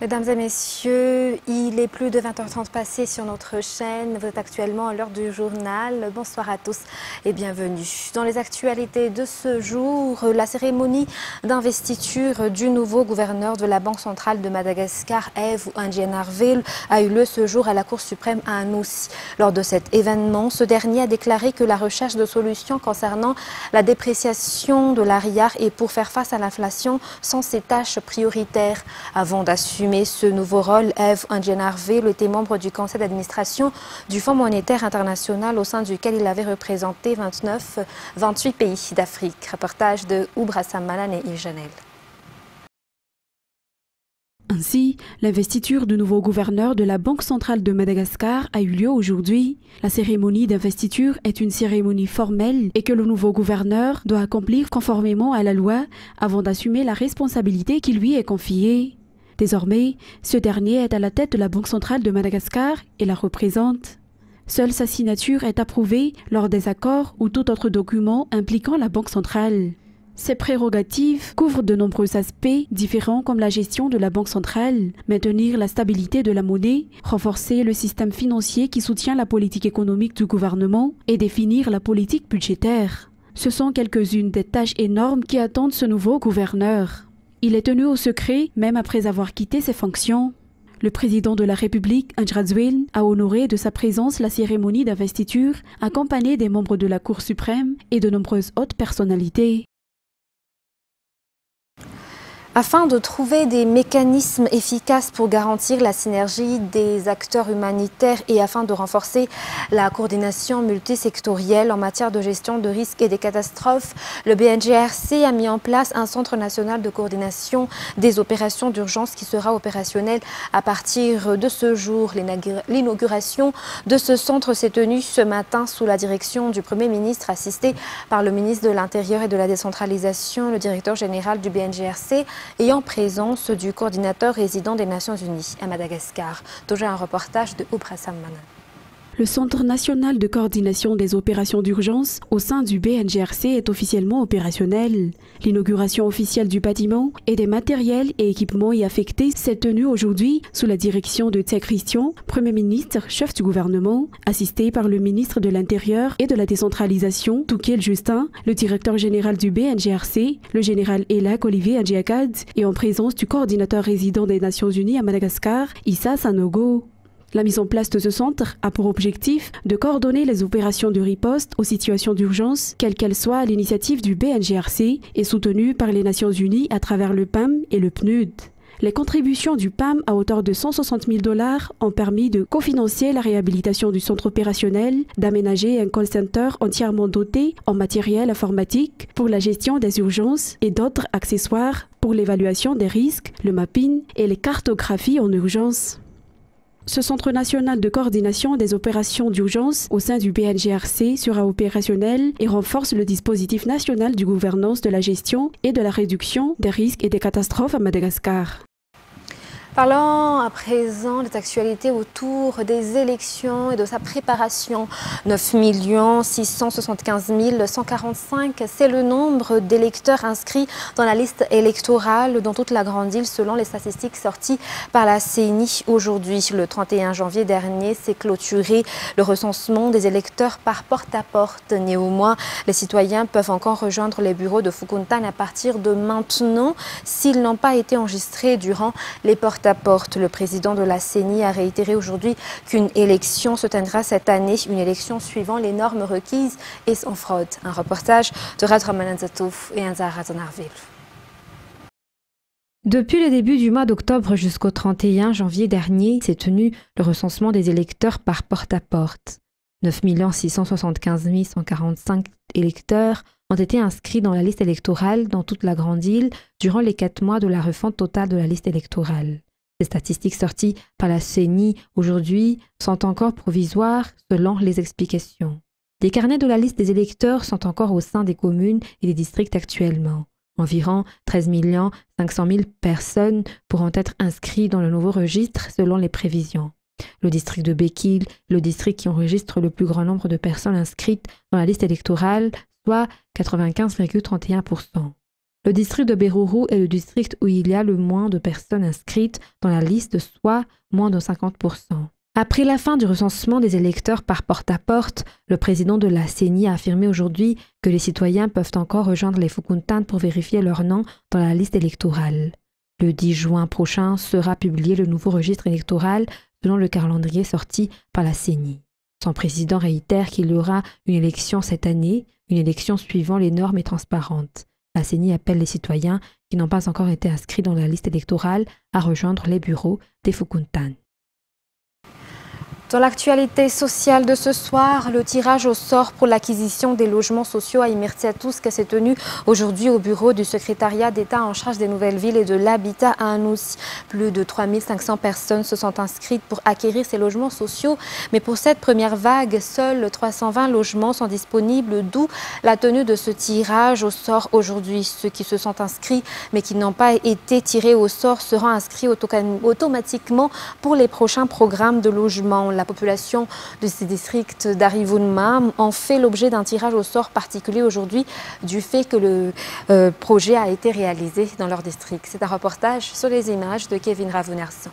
Mesdames et messieurs, il est plus de 20h30 passé sur notre chaîne. Vous êtes actuellement à l'heure du journal. Bonsoir à tous et bienvenue. Dans les actualités de ce jour, la cérémonie d'investiture du nouveau gouverneur de la Banque centrale de Madagascar, Eve Ndjenarville, a eu lieu ce jour à la Cour suprême à Anoussi. Lors de cet événement, ce dernier a déclaré que la recherche de solutions concernant la dépréciation de l'ariar et pour faire face à l'inflation sont ses tâches prioritaires. Avant d'assumer ce nouveau rôle, Eve Ndjenarville était membre du conseil d'administration du Fonds monétaire international au sein duquel il avait représenté 28 pays d'Afrique. Reportage de Oubrassam Malan et Yves Janel. Ainsi, l'investiture du nouveau gouverneur de la Banque centrale de Madagascar a eu lieu aujourd'hui. La cérémonie d'investiture est une cérémonie formelle et que le nouveau gouverneur doit accomplir conformément à la loi avant d'assumer la responsabilité qui lui est confiée. Désormais, ce dernier est à la tête de la Banque centrale de Madagascar et la représente. Seule sa signature est approuvée lors des accords ou tout autre document impliquant la Banque centrale. Ses prérogatives couvrent de nombreux aspects différents comme la gestion de la Banque centrale, maintenir la stabilité de la monnaie, renforcer le système financier qui soutient la politique économique du gouvernement et définir la politique budgétaire. Ce sont quelques-unes des tâches énormes qui attendent ce nouveau gouverneur. Il est tenu au secret même après avoir quitté ses fonctions. Le président de la République, Ndjenarville, a honoré de sa présence la cérémonie d'investiture accompagnée des membres de la Cour suprême et de nombreuses hautes personnalités. Afin de trouver des mécanismes efficaces pour garantir la synergie des acteurs humanitaires et afin de renforcer la coordination multisectorielle en matière de gestion de risques et des catastrophes, le BNGRC a mis en place un centre national de coordination des opérations d'urgence qui sera opérationnel à partir de ce jour. L'inauguration de ce centre s'est tenue ce matin sous la direction du Premier ministre, assisté par le ministre de l'Intérieur et de la Décentralisation, le directeur général du BNGRC, et en présence du coordinateur résident des Nations Unies à Madagascar. Toujours un reportage de Oubrassam Malan. Le Centre national de coordination des opérations d'urgence au sein du BNGRC est officiellement opérationnel. L'inauguration officielle du bâtiment et des matériels et équipements y affectés s'est tenue aujourd'hui sous la direction de Tse Christian, Premier ministre, chef du gouvernement, assisté par le ministre de l'Intérieur et de la Décentralisation, Toukel Justin, le directeur général du BNGRC, le général Elak Olivier Andjiakad, et en présence du coordinateur résident des Nations Unies à Madagascar, Issa Sanogo. La mise en place de ce centre a pour objectif de coordonner les opérations de riposte aux situations d'urgence, quelles qu'elles soient, à l'initiative du BNGRC et soutenue par les Nations Unies à travers le PAM et le PNUD. Les contributions du PAM à hauteur de 160 000 $ ont permis de cofinancer la réhabilitation du centre opérationnel, d'aménager un call center entièrement doté en matériel informatique pour la gestion des urgences et d'autres accessoires pour l'évaluation des risques, le mapping et les cartographies en urgence. Ce centre national de coordination des opérations d'urgence au sein du BNGRC sera opérationnel et renforce le dispositif national de gouvernance de la gestion et de la réduction des risques et des catastrophes à Madagascar. Parlons à présent des actualités autour des élections et de sa préparation. 9 675 145, c'est le nombre d'électeurs inscrits dans la liste électorale dans toute la grande île selon les statistiques sorties par la CENI aujourd'hui. Le 31 janvier dernier s'est clôturé le recensement des électeurs par porte-à-porte. Néanmoins, les citoyens peuvent encore rejoindre les bureaux de Foukontane à partir de maintenant s'ils n'ont pas été enregistrés durant les porte-à-porte. Le président de la CENI a réitéré aujourd'hui qu'une élection se tiendra cette année, une élection suivant les normes requises et sans fraude. Un reportage de Radramanan Zatouf et Ndjenarville. Depuis le début du mois d'octobre jusqu'au 31 janvier dernier, s'est tenu le recensement des électeurs par porte-à-porte. 9 675 145 électeurs ont été inscrits dans la liste électorale dans toute la grande île durant les 4 mois de la refonte totale de la liste électorale. Les statistiques sorties par la CENI aujourd'hui sont encore provisoires selon les explications. Les carnets de la liste des électeurs sont encore au sein des communes et des districts actuellement. Environ 13 500 000 personnes pourront être inscrites dans le nouveau registre selon les prévisions. Le district de Bekil, le district qui enregistre le plus grand nombre de personnes inscrites dans la liste électorale, soit 95,31%. Le district de Beruru est le district où il y a le moins de personnes inscrites dans la liste, soit moins de 50%. Après la fin du recensement des électeurs par porte-à-porte, le président de la CENI a affirmé aujourd'hui que les citoyens peuvent encore rejoindre les Fukuntan pour vérifier leur nom dans la liste électorale. Le 10 juin prochain sera publié le nouveau registre électoral selon le calendrier sorti par la CENI. Son président réitère qu'il y aura une élection cette année, une élection suivant les normes et transparente. La CENI appelle les citoyens qui n'ont pas encore été inscrits dans la liste électorale à rejoindre les bureaux des Fukuntan. Dans l'actualité sociale de ce soir, le tirage au sort pour l'acquisition des logements sociaux à Imirtiatousk s'est tenu aujourd'hui au bureau du secrétariat d'État en charge des nouvelles villes et de l'habitat à Anoussi. Plus de 3500 personnes se sont inscrites pour acquérir ces logements sociaux. Mais pour cette première vague, seuls 320 logements sont disponibles, d'où la tenue de ce tirage au sort aujourd'hui. Ceux qui se sont inscrits mais qui n'ont pas été tirés au sort seront inscrits automatiquement pour les prochains programmes de logement. La population de ces districts d'Arivunma en fait l'objet d'un tirage au sort particulier aujourd'hui du fait que le projet a été réalisé dans leur district. C'est un reportage sur les images de Kevin Ravunerson.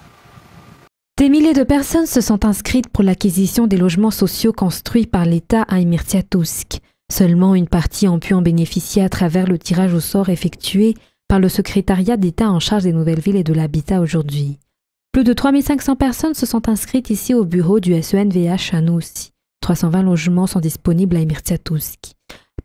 Des milliers de personnes se sont inscrites pour l'acquisition des logements sociaux construits par l'État à Imirtiatousk. Seulement une partie ont pu en bénéficier à travers le tirage au sort effectué par le secrétariat d'État en charge des nouvelles villes et de l'habitat aujourd'hui. Plus de 3500 personnes se sont inscrites ici au bureau du SENVH à Anoussi. 320 logements sont disponibles à Imirtiatousk.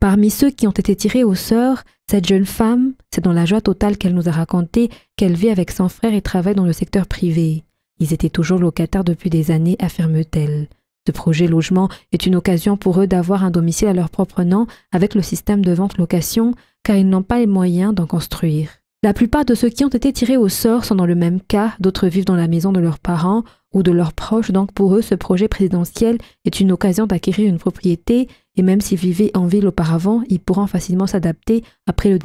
Parmi ceux qui ont été tirés au sort, cette jeune femme, c'est dans la joie totale qu'elle nous a raconté qu'elle vit avec son frère et travaille dans le secteur privé. Ils étaient toujours locataires depuis des années, affirme-t-elle. Ce projet logement est une occasion pour eux d'avoir un domicile à leur propre nom avec le système de vente-location, car ils n'ont pas les moyens d'en construire. La plupart de ceux qui ont été tirés au sort sont dans le même cas, d'autres vivent dans la maison de leurs parents ou de leurs proches, donc pour eux ce projet présidentiel est une occasion d'acquérir une propriété et même s'ils vivaient en ville auparavant, ils pourront facilement s'adapter après le...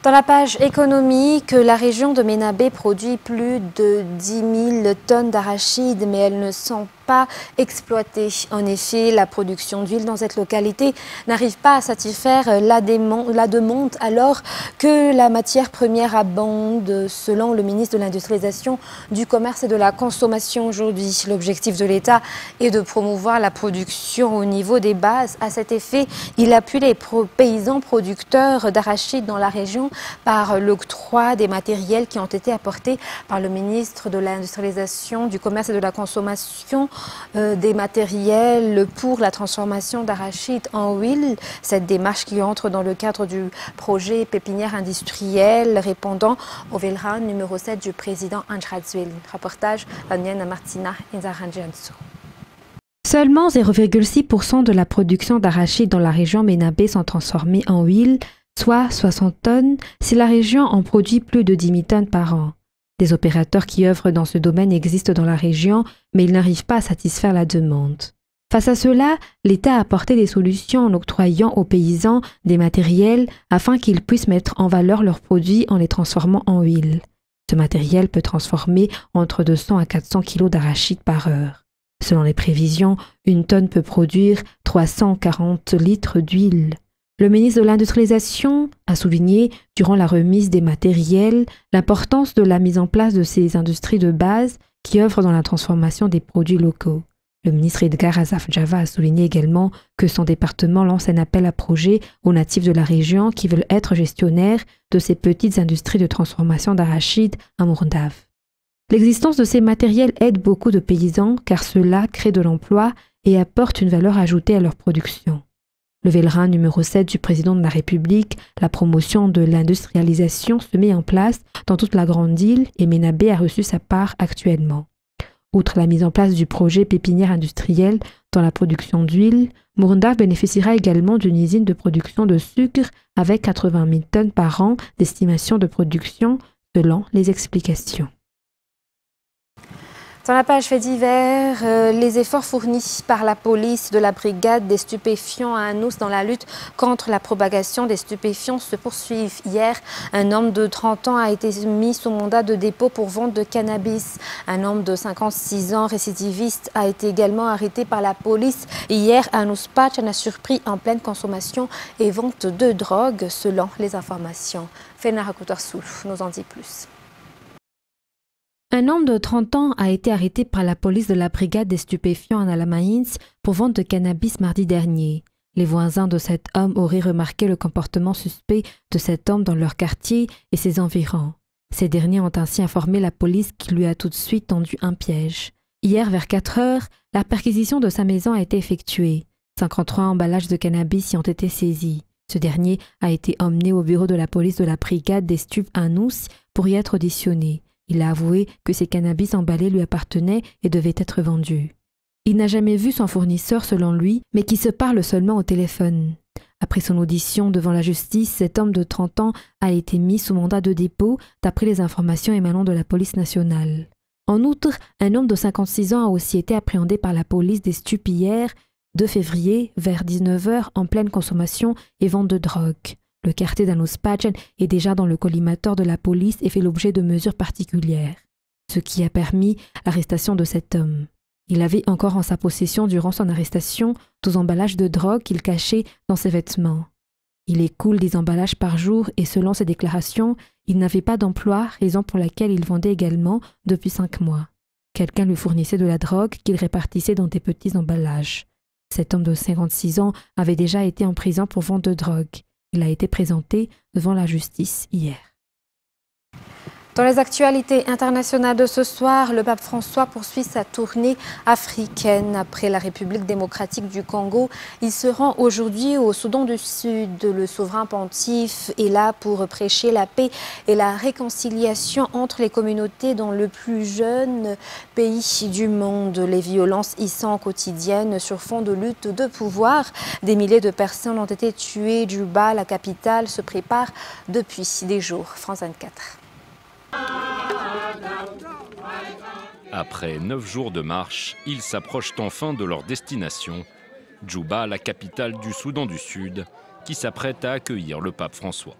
Dans la page économique, la région de Ménabé produit plus de 10 000 tonnes d'arachides, mais elles ne sont pas exploitées. En effet, la production d'huile dans cette localité n'arrive pas à satisfaire la demande alors que la matière première abonde, selon le ministre de l'Industrialisation, du Commerce et de la Consommation aujourd'hui. L'objectif de l'État est de promouvoir la production au niveau des bases. À cet effet, il appuie les paysans producteurs d'arachides dans la région par l'octroi des matériels qui ont été apportés par le ministre de l'Industrialisation, du Commerce et de la Consommation, des matériels pour la transformation d'arachides en huile. Cette démarche qui entre dans le cadre du projet pépinière industrielle répondant au Velran numéro 7 du président Anjrazuel. Reportage Daniela Martina Inzaranjansu. Seulement 0,6% de la production d'arachides dans la région Ménabé sont transformées en huile, soit 60 tonnes, si la région en produit plus de 10 000 tonnes par an. Des opérateurs qui œuvrent dans ce domaine existent dans la région, mais ils n'arrivent pas à satisfaire la demande. Face à cela, l'État a apporté des solutions en octroyant aux paysans des matériels afin qu'ils puissent mettre en valeur leurs produits en les transformant en huile. Ce matériel peut transformer entre 200 à 400 kg d'arachides par heure. Selon les prévisions, une tonne peut produire 340 litres d'huile. Le ministre de l'Industrialisation a souligné, durant la remise des matériels, l'importance de la mise en place de ces industries de base qui œuvrent dans la transformation des produits locaux. Le ministre Edgar Azaf Java a souligné également que son département lance un appel à projets aux natifs de la région qui veulent être gestionnaires de ces petites industries de transformation d'arachides à Mourdav. L'existence de ces matériels aide beaucoup de paysans car cela crée de l'emploi et apporte une valeur ajoutée à leur production. Le Velran numéro 7 du président de la République, la promotion de l'industrialisation se met en place dans toute la grande île et Ménabé a reçu sa part actuellement. Outre la mise en place du projet pépinière industrielle dans la production d'huile, Mourdav bénéficiera également d'une usine de production de sucre avec 80 000 tonnes par an d'estimation de production selon les explications. Dans la page fait divers, les efforts fournis par la police de la brigade des stupéfiants à Anous dans la lutte contre la propagation des stupéfiants se poursuivent. Hier, un homme de 30 ans a été mis sous mandat de dépôt pour vente de cannabis. Un homme de 56 ans récidiviste a été également arrêté par la police hier à Anous Patch, à surpris en pleine consommation et vente de drogue selon les informations. Fenara Koutarsoul nous en dit plus. Un homme de 30 ans a été arrêté par la police de la brigade des stupéfiants en Alamaïns pour vente de cannabis mardi dernier. Les voisins de cet homme auraient remarqué le comportement suspect de cet homme dans leur quartier et ses environs. Ces derniers ont ainsi informé la police qui lui a tout de suite tendu un piège. Hier, vers 4 heures, la perquisition de sa maison a été effectuée. 53 emballages de cannabis y ont été saisis. Ce dernier a été emmené au bureau de la police de la brigade des stupes à Anous pour y être auditionné. Il a avoué que ces cannabis emballés lui appartenaient et devaient être vendus. Il n'a jamais vu son fournisseur selon lui, mais qui se parle seulement au téléphone. Après son audition devant la justice, cet homme de 30 ans a été mis sous mandat de dépôt d'après les informations émanant de la police nationale. En outre, un homme de 56 ans a aussi été appréhendé par la police des stupes hier, 2 février, vers 19 h, en pleine consommation et vente de drogue. Le quartier d'Anous Patch est déjà dans le collimateur de la police et fait l'objet de mesures particulières, ce qui a permis l'arrestation de cet homme. Il avait encore en sa possession durant son arrestation 12 emballages de drogue qu'il cachait dans ses vêtements. Il écoule des emballages par jour et selon ses déclarations, il n'avait pas d'emploi, raison pour laquelle il vendait également depuis 5 mois. Quelqu'un lui fournissait de la drogue qu'il répartissait dans des petits emballages. Cet homme de 56 ans avait déjà été en prison pour vente de drogue. Il a été présenté devant la justice hier. Dans les actualités internationales de ce soir, le pape François poursuit sa tournée africaine. Après la République démocratique du Congo, il se rend aujourd'hui au Soudan du Sud. Le souverain pontife est là pour prêcher la paix et la réconciliation entre les communautés dans le plus jeune pays du monde. Les violences y sont quotidiennes sur fond de lutte de pouvoir. Des milliers de personnes ont été tuées. Djouba, la capitale, se prépare depuis des jours. France 24. Après 9 jours de marche, ils s'approchent enfin de leur destination, Djouba, la capitale du Soudan du Sud, qui s'apprête à accueillir le pape François.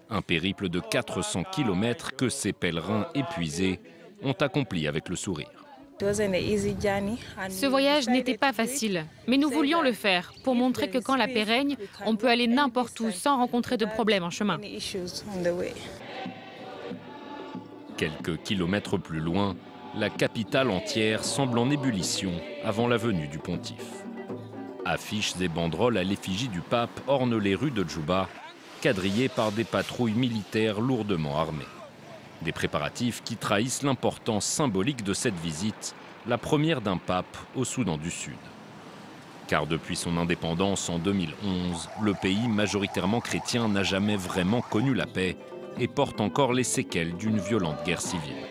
Un périple de 400 km que ces pèlerins épuisés ont accompli avec le sourire. Ce voyage n'était pas facile, mais nous voulions le faire pour montrer que quand la paix règne, on peut aller n'importe où sans rencontrer de problèmes en chemin. Quelques kilomètres plus loin, la capitale entière semble en ébullition avant la venue du pontife. Affiches et banderoles à l'effigie du pape ornent les rues de Djouba, quadrillées par des patrouilles militaires lourdement armées. Des préparatifs qui trahissent l'importance symbolique de cette visite, la première d'un pape au Soudan du Sud. Car depuis son indépendance en 2011, le pays majoritairement chrétien n'a jamais vraiment connu la paix et porte encore les séquelles d'une violente guerre civile.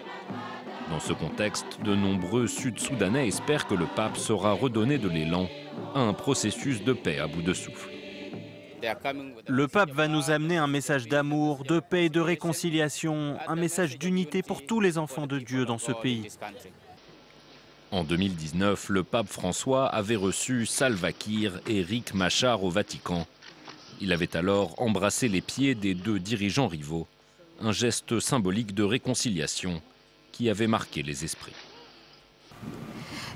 Dans ce contexte, de nombreux Sud-Soudanais espèrent que le pape saura redonner de l'élan à un processus de paix à bout de souffle. Le pape va nous amener un message d'amour, de paix et de réconciliation, un message d'unité pour tous les enfants de Dieu dans ce pays. En 2019, le pape François avait reçu Salva Kiir et Riek Machar au Vatican. Il avait alors embrassé les pieds des 2 dirigeants rivaux, un geste symbolique de réconciliation qui avait marqué les esprits.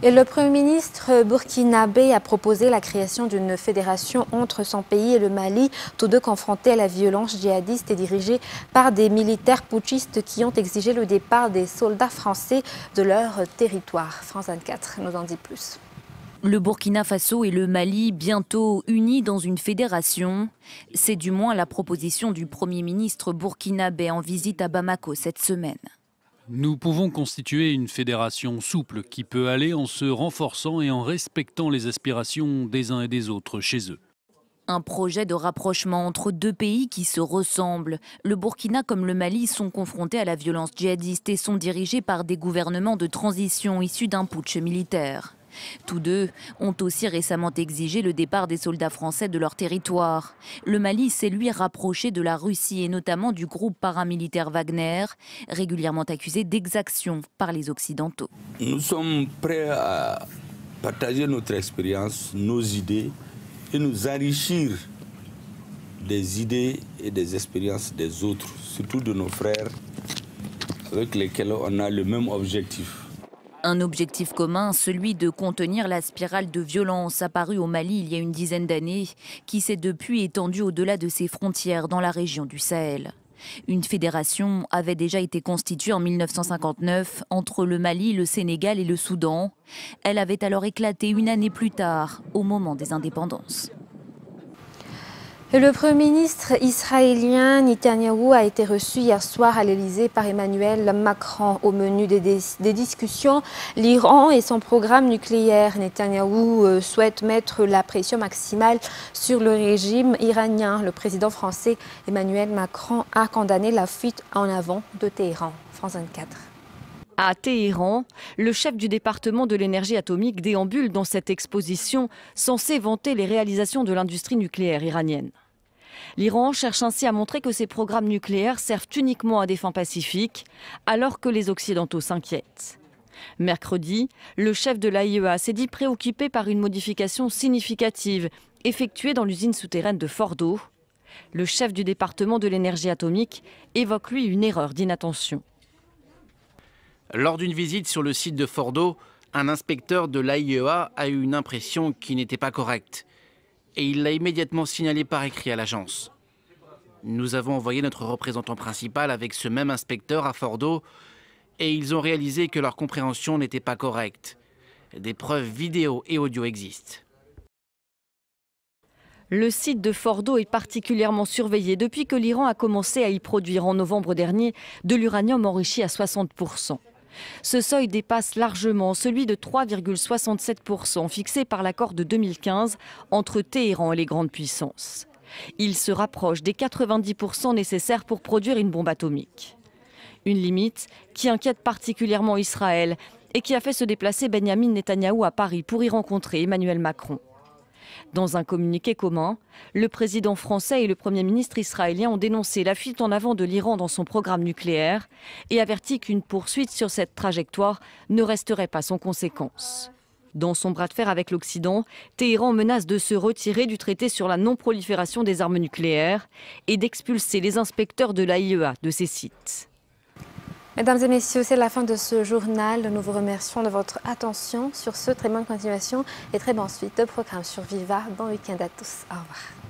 Et le Premier ministre burkinabé a proposé la création d'une fédération entre son pays et le Mali, tous deux confrontés à la violence djihadiste et dirigés par des militaires putschistes qui ont exigé le départ des soldats français de leur territoire. France 24 nous en dit plus. Le Burkina Faso et le Mali bientôt unis dans une fédération. C'est du moins la proposition du Premier ministre burkinabé en visite à Bamako cette semaine. Nous pouvons constituer une fédération souple qui peut aller en se renforçant et en respectant les aspirations des uns et des autres chez eux. Un projet de rapprochement entre 2 pays qui se ressemblent. Le Burkina comme le Mali sont confrontés à la violence djihadiste et sont dirigés par des gouvernements de transition issus d'un putsch militaire. Tous deux ont aussi récemment exigé le départ des soldats français de leur territoire. Le Mali s'est lui rapproché de la Russie et notamment du groupe paramilitaire Wagner, régulièrement accusé d'exaction par les Occidentaux. Nous sommes prêts à partager notre expérience, nos idées et nous enrichir des idées et des expériences des autres, surtout de nos frères avec lesquels on a le même objectif. Un objectif commun, celui de contenir la spirale de violence apparue au Mali il y a une dizaine d'années, qui s'est depuis étendue au-delà de ses frontières dans la région du Sahel. Une fédération avait déjà été constituée en 1959 entre le Mali, le Sénégal et le Soudan. Elle avait alors éclaté une année plus tard, au moment des indépendances. Le Premier ministre israélien Netanyahou a été reçu hier soir à l'Elysée par Emmanuel Macron. Au menu des discussions, l'Iran et son programme nucléaire. Netanyahou souhaite mettre la pression maximale sur le régime iranien. Le président français Emmanuel Macron a condamné la fuite en avant de Téhéran. France 24. À Téhéran, le chef du département de l'énergie atomique déambule dans cette exposition censée vanter les réalisations de l'industrie nucléaire iranienne. L'Iran cherche ainsi à montrer que ses programmes nucléaires servent uniquement à des fins pacifiques, alors que les Occidentaux s'inquiètent. Mercredi, le chef de l'AIEA s'est dit préoccupé par une modification significative effectuée dans l'usine souterraine de Fordo. Le chef du département de l'énergie atomique évoque lui une erreur d'inattention. Lors d'une visite sur le site de Fordo, un inspecteur de l'AIEA a eu une impression qui n'était pas correcte. Et il l'a immédiatement signalé par écrit à l'agence. Nous avons envoyé notre représentant principal avec ce même inspecteur à Fordo et ils ont réalisé que leur compréhension n'était pas correcte. Des preuves vidéo et audio existent. Le site de Fordo est particulièrement surveillé depuis que l'Iran a commencé à y produire en novembre dernier de l'uranium enrichi à 60%. Ce seuil dépasse largement celui de 3,67% fixé par l'accord de 2015 entre Téhéran et les grandes puissances. Il se rapproche des 90% nécessaires pour produire une bombe atomique. Une limite qui inquiète particulièrement Israël et qui a fait se déplacer Benyamin Netanyahou à Paris pour y rencontrer Emmanuel Macron. Dans un communiqué commun, le président français et le Premier ministre israélien ont dénoncé la fuite en avant de l'Iran dans son programme nucléaire et averti qu'une poursuite sur cette trajectoire ne resterait pas sans conséquence. Dans son bras de fer avec l'Occident, Téhéran menace de se retirer du traité sur la non-prolifération des armes nucléaires et d'expulser les inspecteurs de l'AIEA de ces sites. Mesdames et messieurs, c'est la fin de ce journal. Nous vous remercions de votre attention. Sur ce, très bonne continuation et très bonne suite de programme sur Viva. Bon week-end à tous. Au revoir.